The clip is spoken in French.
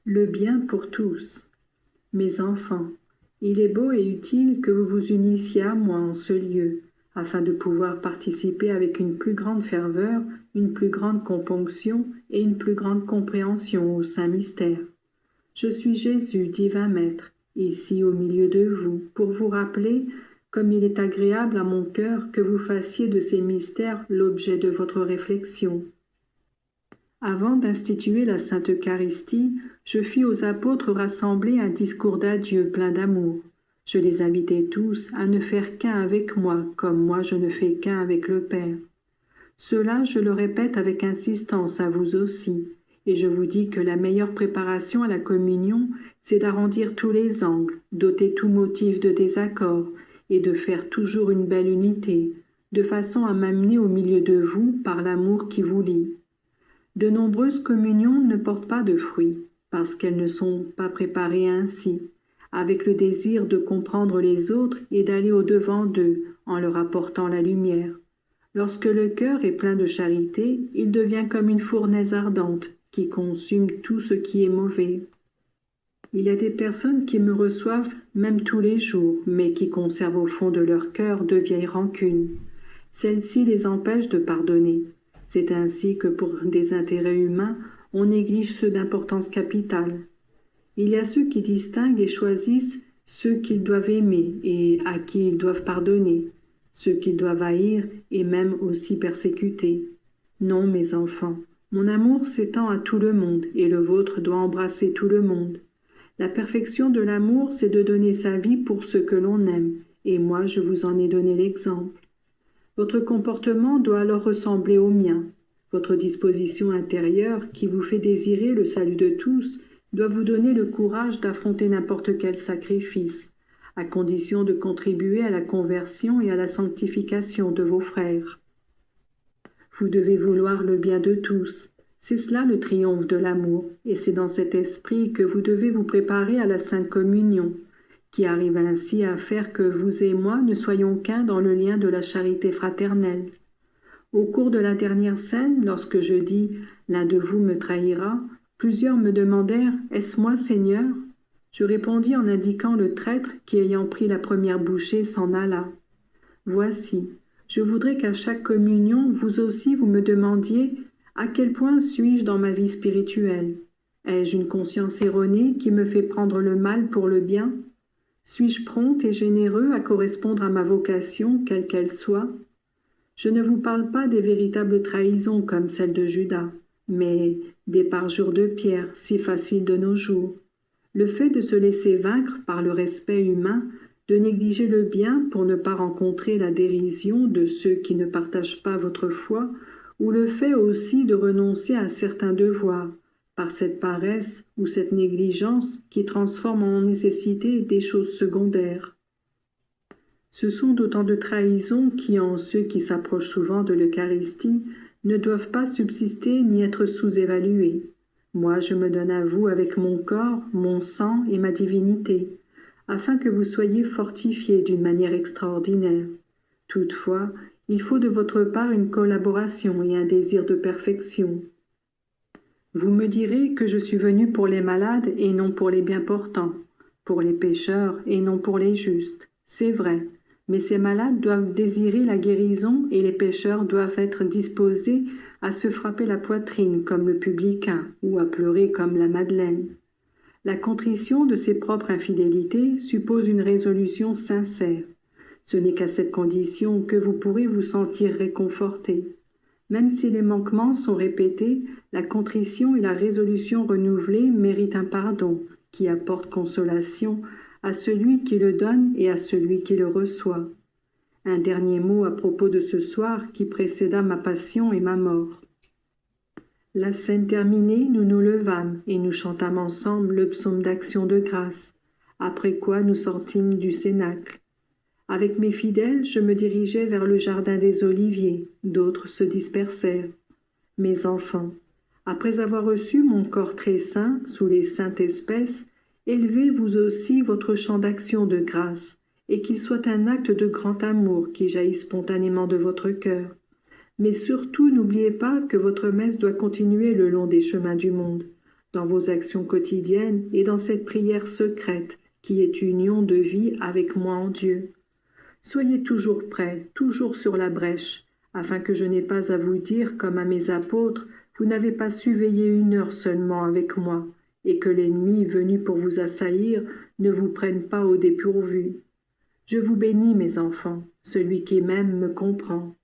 Le bien pour tous. Mes enfants, il est beau et utile que vous vous unissiez à moi en ce lieu, afin de pouvoir participer avec une plus grande ferveur, une plus grande componction et une plus grande compréhension au saint mystère. Je suis Jésus, divin Maître, ici au milieu de vous, pour vous rappeler, comme il est agréable à mon cœur que vous fassiez de ces mystères l'objet de votre réflexion. Avant d'instituer la Sainte Eucharistie, je fis aux apôtres rassemblés un discours d'adieu plein d'amour. Je les invitai tous à ne faire qu'un avec moi, comme moi je ne fais qu'un avec le Père. Cela, je le répète avec insistance à vous aussi, et je vous dis que la meilleure préparation à la communion, c'est d'arrondir tous les angles, d'ôter tout motif de désaccord, et de faire toujours une belle unité, de façon à m'amener au milieu de vous par l'amour qui vous lie. De nombreuses communions ne portent pas de fruits, parce qu'elles ne sont pas préparées ainsi, avec le désir de comprendre les autres et d'aller au-devant d'eux en leur apportant la lumière. Lorsque le cœur est plein de charité, il devient comme une fournaise ardente qui consume tout ce qui est mauvais. Il y a des personnes qui me reçoivent même tous les jours, mais qui conservent au fond de leur cœur de vieilles rancunes. Celles-ci les empêchent de pardonner. C'est ainsi que pour des intérêts humains, on néglige ceux d'importance capitale. Il y a ceux qui distinguent et choisissent ceux qu'ils doivent aimer et à qui ils doivent pardonner, ceux qu'ils doivent haïr et même aussi persécuter. Non, mes enfants, mon amour s'étend à tout le monde et le vôtre doit embrasser tout le monde. La perfection de l'amour, c'est de donner sa vie pour ceux que l'on aime, et moi je vous en ai donné l'exemple. Votre comportement doit alors ressembler au mien. Votre disposition intérieure, qui vous fait désirer le salut de tous, doit vous donner le courage d'affronter n'importe quel sacrifice, à condition de contribuer à la conversion et à la sanctification de vos frères. Vous devez vouloir le bien de tous. C'est cela le triomphe de l'amour, et c'est dans cet esprit que vous devez vous préparer à la Sainte Communion, qui arrive ainsi à faire que vous et moi ne soyons qu'un dans le lien de la charité fraternelle. Au cours de la dernière scène, lorsque je dis « l'un de vous me trahira », plusieurs me demandèrent « Est-ce moi, Seigneur ?» Je répondis en indiquant le traître qui, ayant pris la première bouchée, s'en alla. Voici, je voudrais qu'à chaque communion, vous aussi vous me demandiez « À quel point suis-je dans ma vie spirituelle ? Ai-je une conscience erronée qui me fait prendre le mal pour le bien ? Suis-je prompt et généreux à correspondre à ma vocation, quelle qu'elle soit ? Je ne vous parle pas des véritables trahisons comme celle de Judas, mais des parjures de Pierre, si faciles de nos jours. Le fait de se laisser vaincre par le respect humain, de négliger le bien pour ne pas rencontrer la dérision de ceux qui ne partagent pas votre foi, ou le fait aussi de renoncer à certains devoirs, par cette paresse ou cette négligence qui transforme en nécessité des choses secondaires. Ce sont d'autant de trahisons qui, en ceux qui s'approchent souvent de l'Eucharistie, ne doivent pas subsister ni être sous-évaluées. Moi, je me donne à vous avec mon corps, mon sang et ma divinité, afin que vous soyez fortifiés d'une manière extraordinaire. Toutefois, il faut de votre part une collaboration et un désir de perfection. Vous me direz que je suis venu pour les malades et non pour les bien portants, pour les pécheurs et non pour les justes. C'est vrai, mais ces malades doivent désirer la guérison et les pécheurs doivent être disposés à se frapper la poitrine comme le publicain ou à pleurer comme la Madeleine. La contrition de ses propres infidélités suppose une résolution sincère. Ce n'est qu'à cette condition que vous pourrez vous sentir réconforté. Même si les manquements sont répétés, la contrition et la résolution renouvelée méritent un pardon qui apporte consolation à celui qui le donne et à celui qui le reçoit. Un dernier mot à propos de ce soir qui précéda ma passion et ma mort. La scène terminée, nous nous levâmes et nous chantâmes ensemble le psaume d'action de grâce, après quoi nous sortîmes du cénacle. Avec mes fidèles, je me dirigeais vers le jardin des Oliviers, d'autres se dispersèrent. Mes enfants, après avoir reçu mon corps très saint sous les saintes espèces, élevez vous aussi votre chant d'action de grâce, et qu'il soit un acte de grand amour qui jaillisse spontanément de votre cœur. Mais surtout, n'oubliez pas que votre messe doit continuer le long des chemins du monde. dans vos actions quotidiennes et dans cette prière secrète qui est union de vie avec moi en Dieu. Soyez toujours prêts, toujours sur la brèche, afin que je n'ai pas à vous dire, comme à mes apôtres, vous n'avez pas su veiller 1 heure seulement avec moi, et que l'ennemi, venu pour vous assaillir, ne vous prenne pas au dépourvu. Je vous bénis, mes enfants, celui qui m'aime me comprend.